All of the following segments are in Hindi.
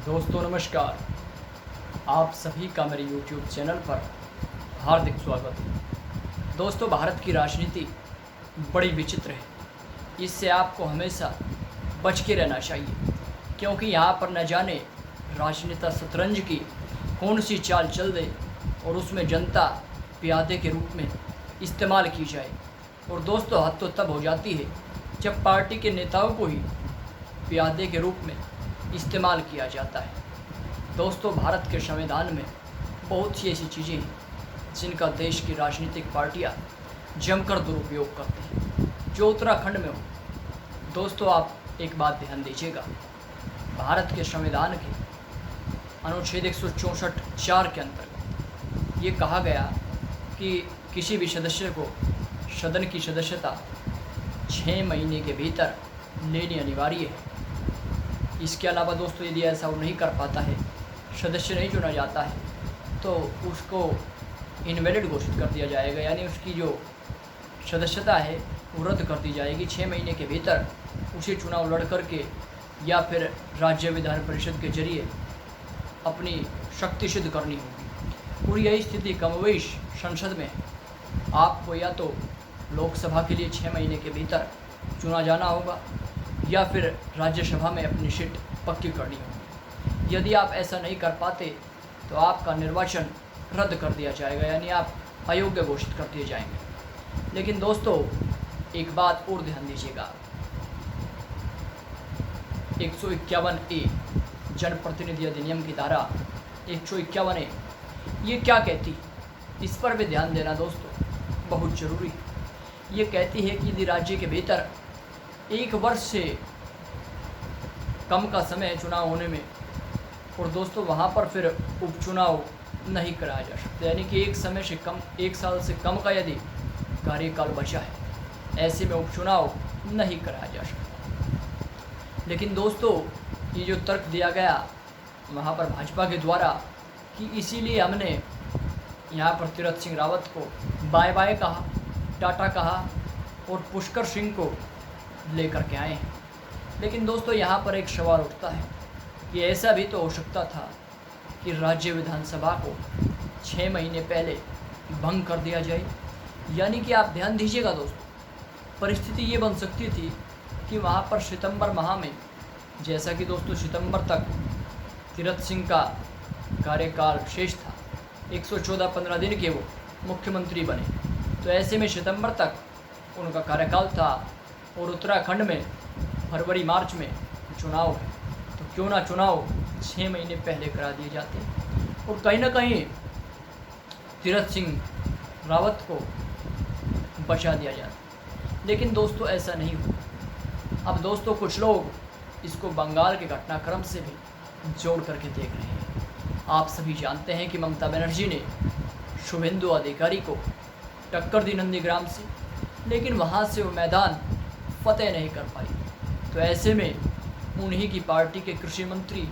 दोस्तों नमस्कार। आप सभी का मेरे YouTube चैनल पर हार्दिक स्वागत है। दोस्तों, भारत की राजनीति बड़ी विचित्र है। इससे आपको हमेशा बच के रहना चाहिए, क्योंकि यहाँ पर न जाने राजनेता शतरंज की कौन सी चाल चल दे और उसमें जनता प्यादे के रूप में इस्तेमाल की जाए। और दोस्तों, हद तो तब हो जाती है जब पार्टी के नेताओं को ही प्यादे के रूप में इस्तेमाल किया जाता है। दोस्तों, भारत के संविधान में बहुत सी ऐसी चीज़ें हैं जिनका देश की राजनीतिक पार्टियां जमकर दुरुपयोग करती हैं, जो उत्तराखंड में हो। दोस्तों, आप एक बात ध्यान दीजिएगा, भारत के संविधान के अनुच्छेद 164(4) के अंतर्गत ये कहा गया कि किसी भी सदस्य को सदन की सदस्यता 6 महीने के भीतर लेनी अनिवार्य है। इसके अलावा दोस्तों, यदि ऐसा वो नहीं कर पाता है, सदस्य नहीं चुना जाता है, तो उसको इनवैलिड घोषित कर दिया जाएगा, यानी उसकी जो सदस्यता है वो रद्द कर दी जाएगी। 6 महीने के भीतर उसे चुनाव लड़ करके या फिर राज्य विधान परिषद के जरिए अपनी शक्ति सिद्ध करनी होगी। और यही स्थिति कमोवेश संसद में है। आपको या तो लोकसभा के लिए 6 महीने के भीतर चुना जाना होगा या फिर राज्यसभा में अपनी सीट पक्की करनी होगी। यदि आप ऐसा नहीं कर पाते तो आपका निर्वाचन रद्द कर दिया जाएगा, यानी आप अयोग्य घोषित कर दिए जाएंगे। लेकिन दोस्तों, एक बात और ध्यान दीजिएगा, 151A जनप्रतिनिधि अधिनियम की धारा 151A ये क्या कहती है, इस पर भी ध्यान देना दोस्तों बहुत ज़रूरी है। ये कहती है कि यदि राज्य के भीतर 1 वर्ष से कम का समय है चुनाव होने में, और दोस्तों वहाँ पर फिर उपचुनाव नहीं कराया जा सकता, यानी कि 1 साल से कम का यदि कार्यकाल बचा है, ऐसे में उपचुनाव नहीं कराया जा सकता। लेकिन दोस्तों, ये जो तर्क दिया गया वहाँ पर भाजपा के द्वारा कि इसीलिए हमने यहाँ पर तीरथ सिंह रावत को बाय बाय कहा, टाटा कहा और पुष्कर सिंह को लेकर के आए हैं। लेकिन दोस्तों, यहाँ पर एक सवाल उठता है कि ऐसा भी तो हो सकता था कि राज्य विधानसभा को 6 महीने पहले भंग कर दिया जाए। यानी कि आप ध्यान दीजिएगा दोस्तों, परिस्थिति ये बन सकती थी कि वहाँ पर सितंबर माह में, जैसा कि दोस्तों सितंबर तक तीरथ सिंह का कार्यकाल शेष था, 114 15 दिन के वो मुख्यमंत्री बने, तो ऐसे में सितंबर तक उनका कार्यकाल था और उत्तराखंड में फरवरी मार्च में चुनाव है, तो क्यों ना चुनाव 6 महीने पहले करा दिए जाते और कहीं ना कहीं तीरथ सिंह रावत को बचा दिया जाता। लेकिन दोस्तों, ऐसा नहीं हुआ। अब दोस्तों, कुछ लोग इसको बंगाल के घटनाक्रम से भी जोड़ करके देख रहे हैं। आप सभी जानते हैं कि ममता बनर्जी ने शुभेंदु अधिकारी को टक्कर दी नंदीग्राम से, लेकिन वहाँ से वो मैदान फतेह नहीं कर पाई। तो ऐसे में उन्हीं की पार्टी के कृषि मंत्री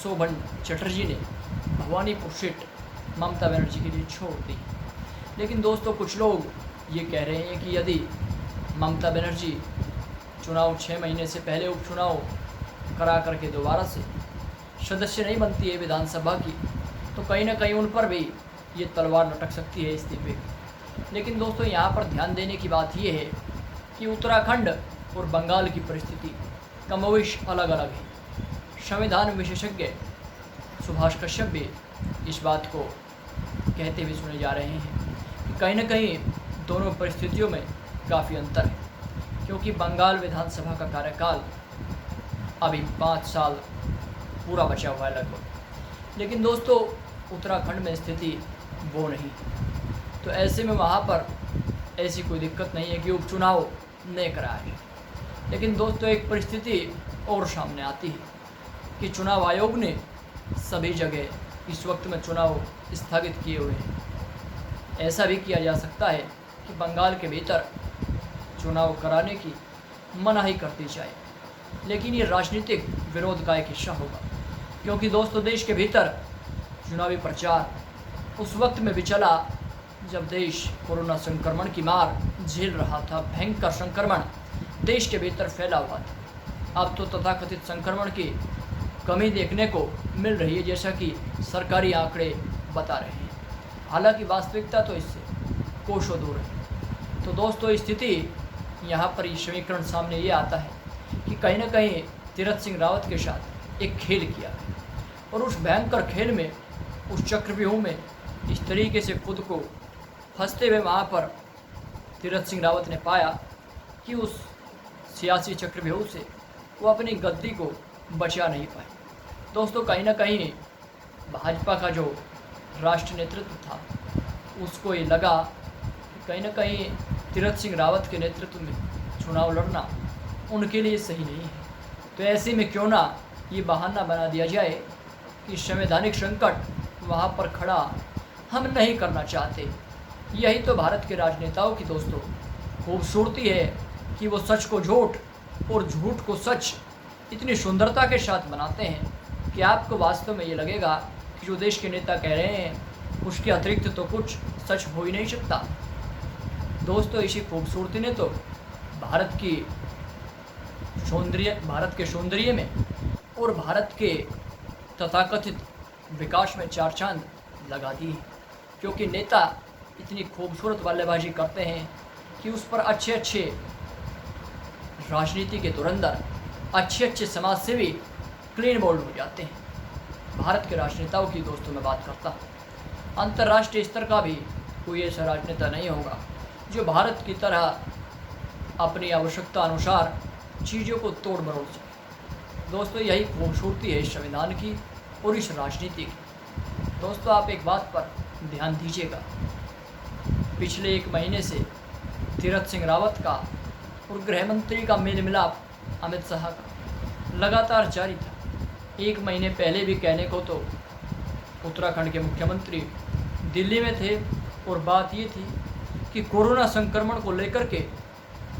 शोभन चटर्जी ने भवानीपुर सीट ममता बनर्जी के लिए छोड़ दी। लेकिन दोस्तों, कुछ लोग ये कह रहे हैं कि यदि ममता बनर्जी चुनाव 6 महीने से पहले उपचुनाव करा करके दोबारा से सदस्य नहीं बनती है विधानसभा की, तो कहीं ना कहीं उन पर भी ये तलवार लटक सकती है इस्तीफे की। लेकिन दोस्तों, यहाँ पर ध्यान देने की बात ये है कि उत्तराखंड और बंगाल की परिस्थिति कमोवेश अलग अलग है। संविधान विशेषज्ञ सुभाष कश्यप भी इस बात को कहते हुए सुने जा रहे हैं कि कहीं ना कहीं दोनों परिस्थितियों में काफ़ी अंतर है, क्योंकि बंगाल विधानसभा का कार्यकाल अभी 5 साल पूरा बचा हुआ है लगभग। लेकिन दोस्तों, उत्तराखंड में स्थिति वो नहीं, तो ऐसे में वहाँ पर ऐसी कोई दिक्कत नहीं है कि उपचुनाव नहीं कराया जाए। लेकिन दोस्तों, एक परिस्थिति और सामने आती है कि चुनाव आयोग ने सभी जगह इस वक्त में चुनाव स्थगित किए हुए हैं। ऐसा भी किया जा सकता है कि बंगाल के भीतर चुनाव कराने की मनाही कर दी जाए, लेकिन ये राजनीतिक विरोध का एक हिस्सा होगा, क्योंकि दोस्तों, देश के भीतर चुनावी प्रचार उस वक्त में भी चला जब देश कोरोना संक्रमण की मार झेल रहा था। भयंकर संक्रमण देश के भीतर फैला हुआ था। अब तो तथाकथित संक्रमण की कमी देखने को मिल रही है, जैसा कि सरकारी आंकड़े बता रहे हैं। हालांकि वास्तविकता तो इससे कोसों दूर है। तो दोस्तों, स्थिति यहाँ पर ये समीकरण सामने ये आता है कि कहीं ना कहीं तीरथ सिंह रावत के साथ एक खेल किया है, और उस भयंकर खेल में, उस चक्रव्यूह में इस तरीके से खुद को फंसते हुए वहाँ पर तीरथ सिंह रावत ने पाया कि उस सियासी चक्रव्यूह से वो अपनी गद्दी को बचा नहीं पाए। दोस्तों, कहीं ना कहीं भाजपा का जो राष्ट्रीय नेतृत्व था उसको ये लगा कि कहीं ना कहीं तीरथ सिंह रावत के नेतृत्व में चुनाव लड़ना उनके लिए सही नहीं है। तो ऐसे में क्यों ना ये बहाना बना दिया जाए कि संवैधानिक संकट वहाँ पर खड़ा हम नहीं करना चाहते। यही तो भारत के राजनेताओं की दोस्तों खूबसूरती है कि वो सच को झूठ और झूठ को सच इतनी सुंदरता के साथ बनाते हैं कि आपको वास्तव में ये लगेगा कि जो देश के नेता कह रहे हैं उसके अतिरिक्त तो कुछ सच हो ही नहीं सकता। दोस्तों, इसी खूबसूरती ने तो भारत के सौंदर्य में और भारत के तथाकथित विकास में चार चांद लगा दी है, क्योंकि नेता इतनी खूबसूरत बल्लेबाजी करते हैं कि उस पर अच्छे अच्छे राजनीति के धुरंधर, अच्छे अच्छे समाज सेवी क्लीन बोल्ड हो जाते हैं। भारत के राजनेताओं की दोस्तों मैं बात करता हूँ, अंतर्राष्ट्रीय स्तर का भी कोई ऐसा राजनेता नहीं होगा जो भारत की तरह अपनी आवश्यकता अनुसार चीज़ों को तोड़ मरोड़ सके। दोस्तों, यही खूबसूरती है इस संविधान की और इस राजनीति की। दोस्तों, आप एक बात पर ध्यान दीजिएगा, पिछले एक महीने से तीरथ सिंह रावत का और गृह मंत्री का मेल मिलाप अमित शाह का लगातार जारी था। एक महीने पहले भी कहने को तो उत्तराखंड के मुख्यमंत्री दिल्ली में थे और बात ये थी कि कोरोना संक्रमण को लेकर के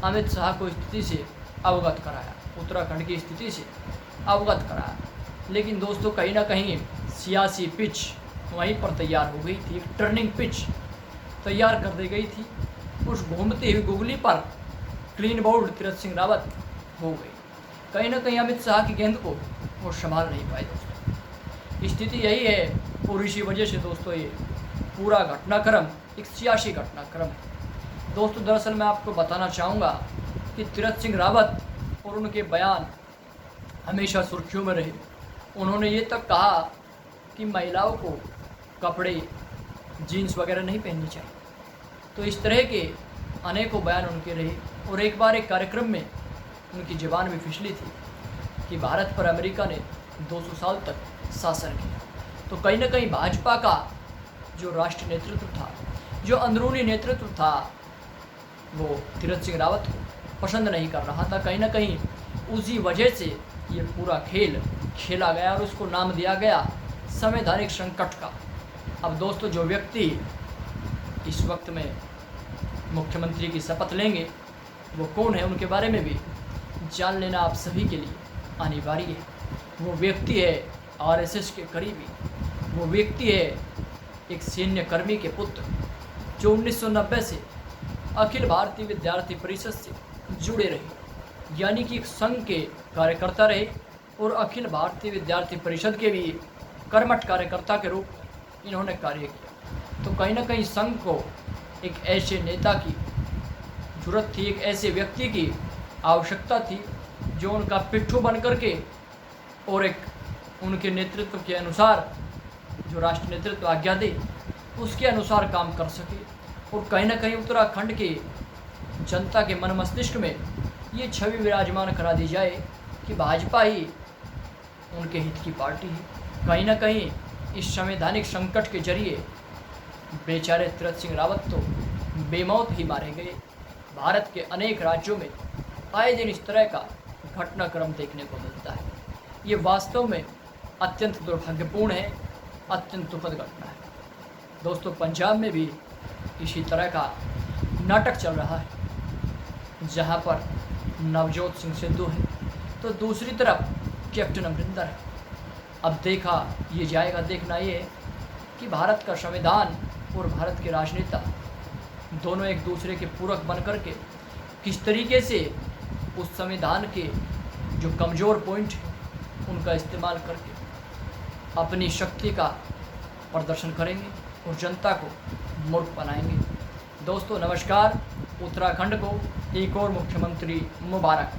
अमित शाह को स्थिति से अवगत कराया, उत्तराखंड की स्थिति से अवगत कराया। लेकिन दोस्तों, कहीं ना कहीं सियासी पिच वहीं पर तैयार हो गई थी, एक टर्निंग पिच तैयार कर दी गई थी। उस घूमती हुई गुगली पर क्लीन बोल्ड तीरथ सिंह रावत हो गई। कहीं ना कहीं अमित शाह की गेंद को वो संभाल नहीं पाए। दोस्तों, स्थिति यही है और इसी वजह से दोस्तों ये पूरा घटनाक्रम एक सियासी घटनाक्रम है। दोस्तों, दरअसल मैं आपको बताना चाहूँगा कि तीरथ सिंह रावत और उनके बयान हमेशा सुर्खियों में रहे। उन्होंने ये तक कहा कि महिलाओं को कपड़े, जीन्स वगैरह नहीं पहननी चाहिए। तो इस तरह के अनेकों बयान उनके रहे, और एक बार एक कार्यक्रम में उनकी ज़बान भी फिसली थी कि भारत पर अमेरिका ने 200 साल तक शासन किया। तो कहीं ना कहीं भाजपा का जो राष्ट्रीय नेतृत्व था, जो अंदरूनी नेतृत्व था, वो तीरथ सिंह रावत को पसंद नहीं कर रहा था। कहीं ना कहीं उसी वजह से ये पूरा खेल खेला गया और उसको नाम दिया गया संवैधानिक संकट का। अब दोस्तों, जो व्यक्ति इस वक्त में मुख्यमंत्री की शपथ लेंगे वो कौन है, उनके बारे में भी जान लेना आप सभी के लिए अनिवार्य है। वो व्यक्ति है आरएसएस के करीबी, वो व्यक्ति है एक सैन्य कर्मी के पुत्र जो 1990 से अखिल भारतीय विद्यार्थी परिषद से जुड़े रहे, यानी कि एक संघ के कार्यकर्ता रहे और अखिल भारतीय विद्यार्थी परिषद के भी कर्मठ कार्यकर्ता के रूप में इन्होंने कार्य किया। तो कहीं ना कहीं संघ को एक ऐसे नेता की जरूरत थी, एक ऐसे व्यक्ति की आवश्यकता थी जो उनका पिट्ठू बन करके और एक उनके नेतृत्व के अनुसार, जो राष्ट्रीय नेतृत्व आज्ञा दे उसके अनुसार काम कर सके। और कहीं ना कहीं उत्तराखंड के जनता के मन मस्तिष्क में ये छवि विराजमान करा दी जाए कि भाजपा ही उनके हित की पार्टी है। कहीं ना कहीं इस संवैधानिक संकट के जरिए बेचारे तीरथ सिंह रावत तो बेमौत ही मारे गए। भारत के अनेक राज्यों में आए दिन इस तरह का घटनाक्रम देखने को मिलता है। ये वास्तव में अत्यंत दुर्भाग्यपूर्ण है, अत्यंत दुखद घटना है। दोस्तों, पंजाब में भी इसी तरह का नाटक चल रहा है, जहां पर नवजोत सिंह सिद्धू है तो दूसरी तरफ कैप्टन अमरिंदर है। अब देखा ये जाएगा, देखना ये है कि भारत का संविधान और भारत के राजनेता दोनों एक दूसरे के पूरक बन करके किस तरीके से उस संविधान के जो कमज़ोर पॉइंट है उनका इस्तेमाल करके अपनी शक्ति का प्रदर्शन करेंगे और जनता को मूर्ख बनाएंगे। दोस्तों नमस्कार। उत्तराखंड को एक और मुख्यमंत्री मुबारक।